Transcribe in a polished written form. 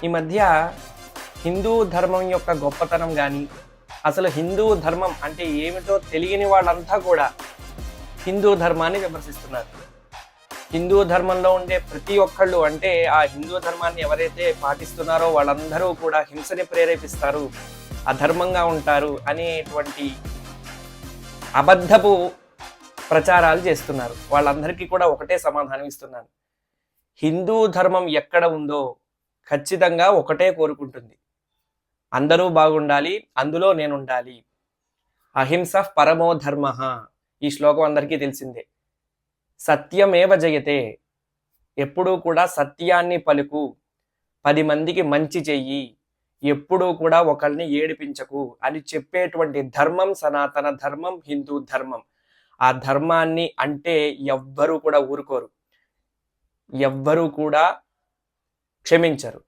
ఈ మధ్య హిందూ ధర్మం యొక్క గొప్పతనం కానీ, అసలు హిందూ ధర్మం అంటే ఏమిటో తెలియని వాళ్ళంతా కూడా హిందూ ధర్మాన్ని విమర్శిస్తున్నారు. హిందూ ధర్మంలో ఉండే ప్రతి ఒక్కళ్ళు, అంటే ఆ హిందూ ధర్మాన్ని ఎవరైతే పాటిస్తున్నారో వాళ్ళందరూ కూడా హింసని ప్రేరేపిస్తారు, అధర్మంగా ఉంటారు అనేటువంటి అబద్ధపు ప్రచారాలు చేస్తున్నారు. వాళ్ళందరికీ కూడా ఒకటే సమాధానం ఇస్తున్నాను. హిందూ ధర్మం ఎక్కడ ఉందో ఖచ్చితంగా ఒకటే కోరుకుంటుంది, అందరూ బాగుండాలి, అందులో నేను ఉండాలి. అహింస పరమో ధర్మ. ఈ శ్లోకం అందరికీ తెలిసిందే. సత్యమేవ జయతే, ఎప్పుడూ కూడా సత్యాన్ని పలుకు, 10 మందికి మంచి చెయ్యి, ఎప్పుడూ కూడా ఒకరిని ఏడిపించకు అని చెప్పేటువంటి ధర్మం సనాతన ధర్మం, హిందూ ధర్మం. ఆ ధర్మాన్ని అంటే ఎవ్వరూ కూడా ఊరుకోరు, ఎవ్వరూ కూడా క్షమించరు.